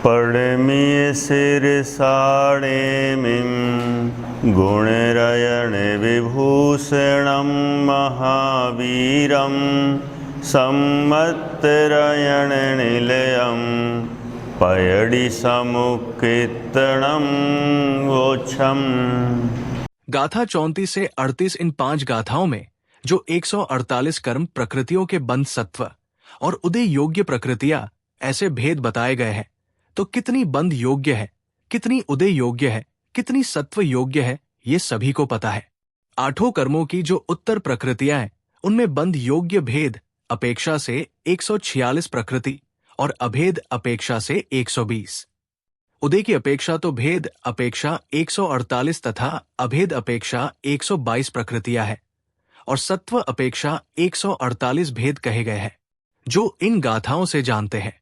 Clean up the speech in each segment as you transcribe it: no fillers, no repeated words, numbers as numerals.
पड़मी शिरसाणेमिं गुणरयण विभूषणं महावीरं सम्मत्तरयण निलयं पयडि समुक्कीर्तनं वोच्छम्। गाथा 34 से 38 इन 5 गाथाओं में जो 148 कर्म प्रकृतियों के बंध सत्व और उदय योग्य प्रकृतियां ऐसे भेद बताए गए हैं, तो कितनी बंध योग्य है, कितनी उदय योग्य है, कितनी सत्व योग्य है, ये सभी को पता है। 8 कर्मों की जो उत्तर प्रकृतियां हैं, उनमें बंध योग्य भेद अपेक्षा से 146 प्रकृति और अभेद अपेक्षा से 120। उदय की अपेक्षा तो भेद अपेक्षा 148 तथा अभेद अपेक्षा 122 प्रकृतियां है और सत्व अपेक्षा 148 भेद कहे गए हैं, जो इन गाथाओं से जानते हैं।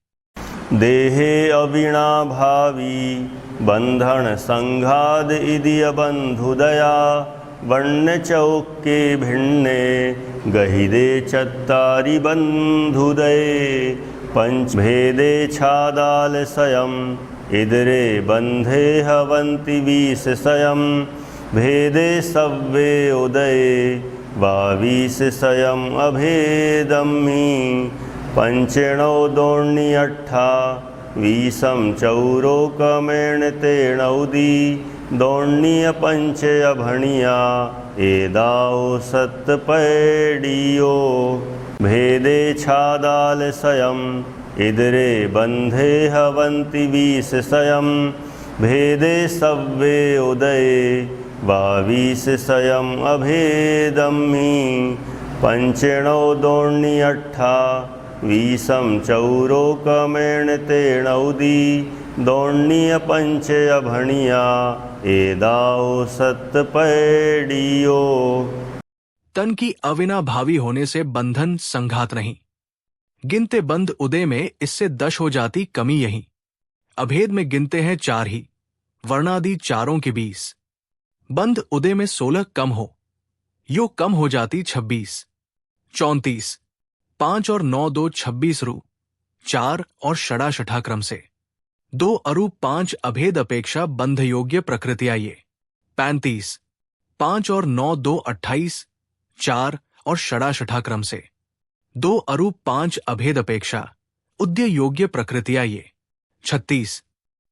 देहे अविणा भावी बंधन संघाद इदिय बंधुदया वर्ण चौके भिन्ने गहिदे चत्तारि बंधुदये पंच भेदे छादाल सयम इदरे बंधे हवंति 20 सयम भेदे सव्वे उदये 22 सयम अभेदम्हि पंचेणो दोण्य 28 चौरोकमेण तेणौदी दोण्य पंच अभणिया एदाओ सत्पैडियो भेदे छादाल सयम इदरे बंधे हवंति 20 सयम भेदे सव्वे उदये 22 सयम अभेदम्हि पंचेणो दोण्य 28 चौरोकमेण तेणौदी दोण्य पंच अभणिया एदाओ सत्पैडियो। तन की अविना भावी होने से बंधन संघात नहीं, गिनते बंध उदय में इससे 10 हो जाती कमी यही। अभेद में गिनते हैं 4 ही, वर्णादि चारों के 20। बंध उदय में 16 कम हो, यो कम हो जाती 26। 34 5 और 9 2 26 रू 4 और षड़ा छठा क्रम से 2 अरु 5 अभेद अपेक्षा बंध योग्य प्रकृतियां ये। 35 5 और 9 2 28 4 और षड़ा छठा क्रम से 2 अरु 5 अभेद अपेक्षा उद्य योग्य प्रकृतियां ये। 36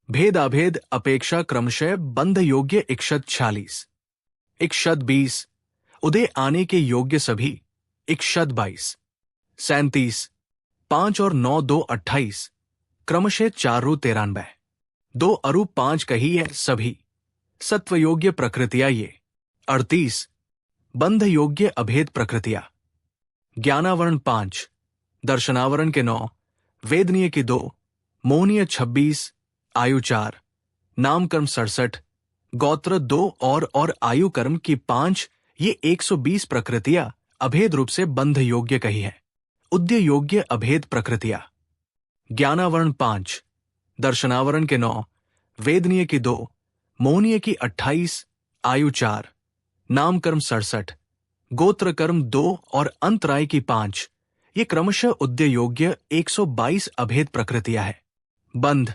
भेद अभेद अपेक्षा क्रमशः बंध योग्य इक्षत 46 इक्षत 20 उदय आने के योग्य सभी इक्षत 22। 37 5 और 9 2 28 क्रमशः 4 रू 93 2 अरु 5 कही है सभी सत्व योग्य प्रकृतियां ये। 38 बंध योग्य अभेद प्रकृतियां। ज्ञानावरण 5 दर्शनावरण के 9 वेदनीय की 2 मोहनीय 26 आयु 4 नाम कर्म 67 गोत्र 2 और आयु कर्म की 5 ये 120 प्रकृतियां अभेद रूप से बंध योग्य कही है, उद्य योग्य अभेद प्रकृतियां। ज्ञानावरण 5 दर्शनावरण के 9 वेदनीय की 2 मोहनीय की 28 आयु 4 नाम कर्म 67 गोत्र कर्म 2 और अंतराय की 5 ये क्रमशः उद्य योग्य 122 अभेद प्रकृतियां है। बंध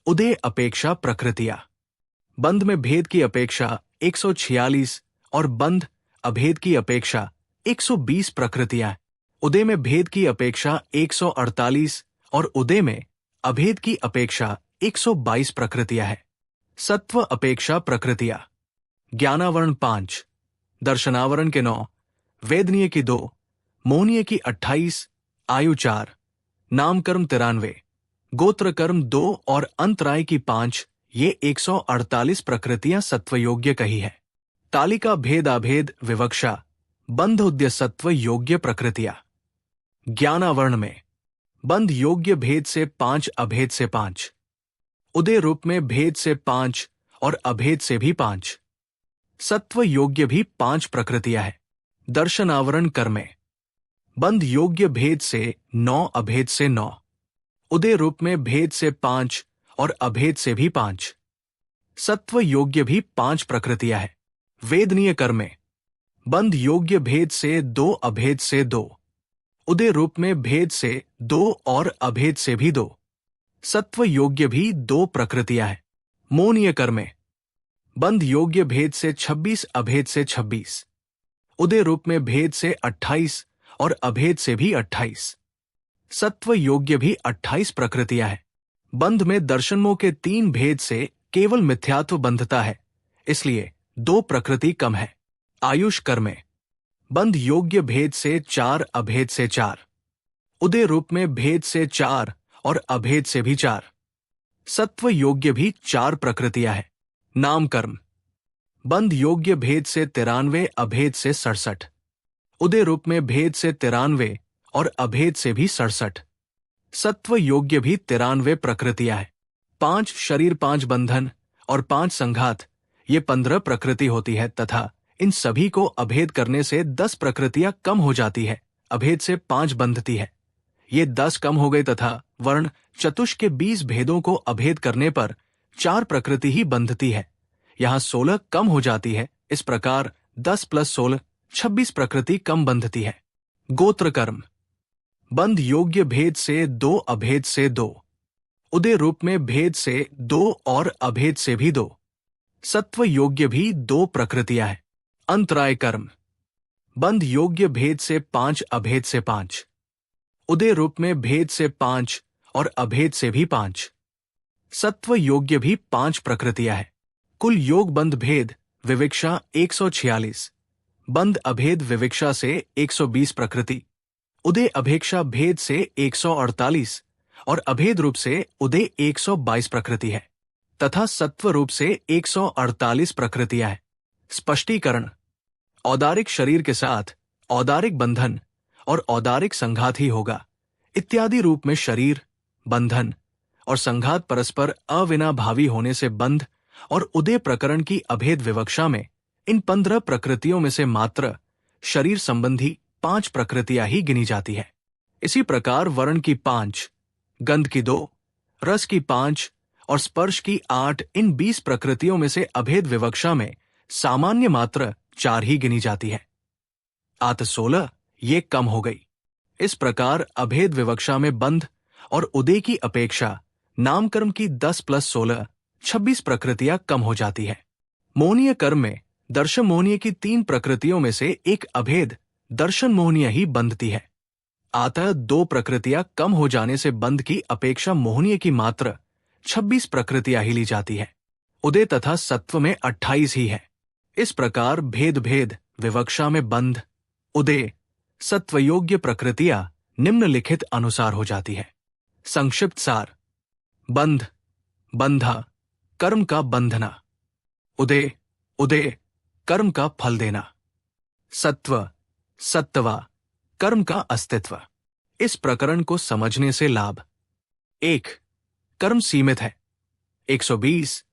उदय अपेक्षा प्रकृतियां। बंध में भेद की अपेक्षा 146 और बंध अभेद की अपेक्षा 120 प्रकृतियां। उदय में भेद की अपेक्षा 148 और उदय में अभेद की अपेक्षा 122 प्रकृतियां है। सत्व अपेक्षा प्रकृतियां। ज्ञानावरण 5 दर्शनावरण के 9 वेदनीय की 2 मोहनीय की 28 आयु 4 नाम कर्म 93 गोत्र कर्म 2 और अंतराय की 5 ये 148 प्रकृतियां सत्वयोग्य कही है। तालिका भेद अभेद विवक्षा बंध उद्य सत्व योग्य प्रकृतियां। ज्ञानावरण में बंध योग्य भेद से 5 अभेद से 5 उदय रूप में भेद से 5 और अभेद से भी 5 सत्व योग्य भी 5 प्रकृतियां है। दर्शनावरण कर में बंध योग्य भेद से 9 अभेद से 9 उदय रूप में भेद से 5 और अभेद से भी 5 सत्व योग्य भी 5 प्रकृतियां है। वेदनीय कर में बंध योग्य भेद से 2 अभेद से 2 उदय रूप में भेद से 2 और अभेद से भी 2 सत्व योग्य भी 2 प्रकृतियां हैं। मोनीय कर में बंध योग्य भेद से 26, अभेद से 26, उदय रूप में भेद से 28 और अभेद से भी 28। सत्व योग्य भी 28 प्रकृतियां हैं। बंध में दर्शनमोह के 3 भेद से केवल मिथ्यात्व बंधता है, इसलिए 2 प्रकृति कम है। आयुष कर में बंध योग्य भेद से 4, अभेद से 4, उदय रूप में भेद से 4 और अभेद से भी 4। सत्व योग्य भी 4 प्रकृतियां हैं। नाम कर्म बंध योग्य भेद से 93, अभेद से 67, उदय रूप में भेद से 93 और अभेद से भी 67। सत्व योग्य भी 93 प्रकृतियां हैं। 5 शरीर, 5 बंधन और 5 संघात, ये 15 प्रकृति होती है तथा इन सभी को अभेद करने से 10 प्रकृतियां कम हो जाती है। अभेद से 5 बंधती है, ये 10 कम हो गए तथा वर्ण चतुष के 20 भेदों को अभेद करने पर 4 प्रकृति ही बंधती है। यहाँ 16 कम हो जाती है। इस प्रकार 10 + 16 26 प्रकृति कम बंधती है। गोत्र कर्म बंध योग्य भेद से 2, अभेद से 2, उदय रूप में भेद से 2 और अभेद से भी 2। सत्व योग्य भी 2 प्रकृतियां हैं। अंतराय कर्म बंध योग्य भेद से 5, अभेद से 5, उदय रूप में भेद से 5 और अभेद से भी 5। सत्व योग्य भी 5 प्रकृतियां हैं। कुल योग बंध भेद विविक्षा 146, बंध अभेद विविक्षा से 120 प्रकृति, उदय अभेक्षा भेद से 148 और अभेद रूप से उदय 122 प्रकृति है तथा सत्व रूप से 148 प्रकृतियां हैं। स्पष्टीकरण औदारिक शरीर के साथ औदारिक बंधन और औदारिक संघात ही होगा इत्यादि रूप में शरीर, बंधन और संघात परस्पर अविनाभावी होने से बंध और उदय प्रकरण की अभेद विवक्षा में इन 15 प्रकृतियों में से मात्र शरीर संबंधी 5 प्रकृतियां ही गिनी जाती है। इसी प्रकार वर्ण की 5, गंध की 2, रस की 5 और स्पर्श की 8 इन 20 प्रकृतियों में से अभेद विवक्षा में सामान्य मात्र 4 ही गिनी जाती है। आत 16 ये कम हो गई। इस प्रकार अभेद विवक्षा में बंध और उदय की अपेक्षा नामकर्म की 10 + 16 26 प्रकृतियां कम हो जाती है। मोहनीय कर्म में दर्शन मोहनीय की 3 प्रकृतियों में से एक अभेद दर्शन मोहनीय ही बंधती है। अतः 2 प्रकृतियां कम हो जाने से बंध की अपेक्षा मोहनीय की मात्र 26 प्रकृतियां ही ली जाती है। उदय तथा सत्व में 28 ही है। इस प्रकार भेद भेद विवक्षा में बंध, उदय, सत्वयोग्य प्रकृतियां निम्नलिखित अनुसार हो जाती है। संक्षिप्त सार बंध, बंधा, कर्म का बंधना। उदय, उदय, कर्म का फल देना। सत्व, सत्वा, कर्म का अस्तित्व। इस प्रकरण को समझने से लाभ 1. कर्म सीमित है। 120,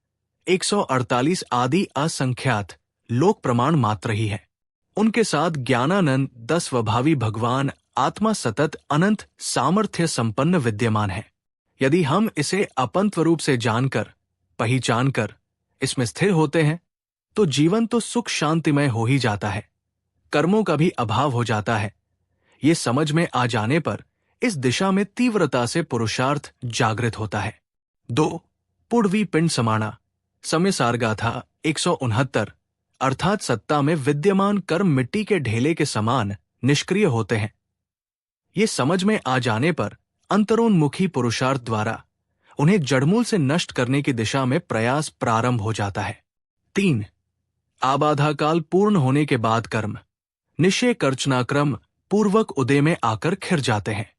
148 आदि असंख्यात लोक प्रमाण मात्र ही है। उनके साथ ज्ञानानंद 10 स्वभावी भगवान आत्मा सतत अनंत सामर्थ्य संपन्न विद्यमान है। यदि हम इसे अपंत्व रूप से जानकर, पहचानकर इसमें स्थिर होते हैं तो जीवन तो सुख शांतिमय हो ही जाता है, कर्मों का भी अभाव हो जाता है। ये समझ में आ जाने पर इस दिशा में तीव्रता से पुरुषार्थ जागृत होता है। 2. पुड़वी पिंड समाना। समय सारगाथा 169 अर्थात सत्ता में विद्यमान कर्म मिट्टी के ढेले के समान निष्क्रिय होते हैं। ये समझ में आ जाने पर अंतरोन्मुखी पुरुषार्थ द्वारा उन्हें जड़मूल से नष्ट करने की दिशा में प्रयास प्रारंभ हो जाता है। 3. आबाधाकाल पूर्ण होने के बाद कर्म निश्चय कर्चनाक्रम पूर्वक उदय में आकर खिर जाते हैं,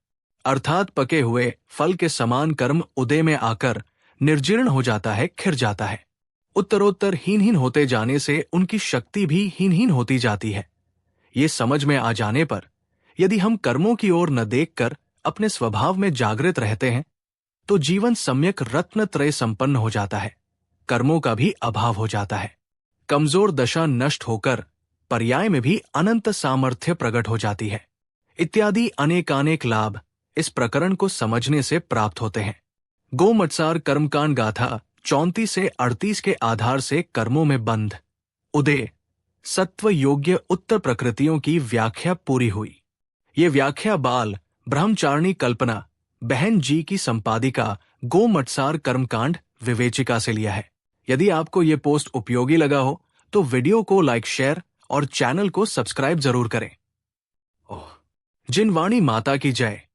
अर्थात पके हुए फल के समान कर्म उदय में आकर निर्जीर्ण हो जाता है, खिर जाता है। उत्तरोत्तर हीन होते जाने से उनकी शक्ति भी हीन होती जाती है। ये समझ में आ जाने पर यदि हम कर्मों की ओर न देखकर अपने स्वभाव में जागृत रहते हैं तो जीवन सम्यक रत्नत्रय संपन्न हो जाता है, कर्मों का भी अभाव हो जाता है। कमजोर दशा नष्ट होकर पर्याय में भी अनंत सामर्थ्य प्रकट हो जाती है। इत्यादि अनेकानेक लाभ इस प्रकरण को समझने से प्राप्त होते हैं। गोमत्सार कर्मकांड गाथा 34 से 38 के आधार से कर्मों में बंध, उदय, सत्व योग्य उत्तर प्रकृतियों की व्याख्या पूरी हुई। ये व्याख्या बाल, ब्रह्मचारिणी कल्पना, बहन जी की संपादिका गोमटसार कर्मकांड विवेचिका से लिया है। यदि आपको ये पोस्ट उपयोगी लगा हो तो वीडियो को लाइक, शेयर और चैनल को सब्सक्राइब जरूर करें। जिनवाणी माता की जय।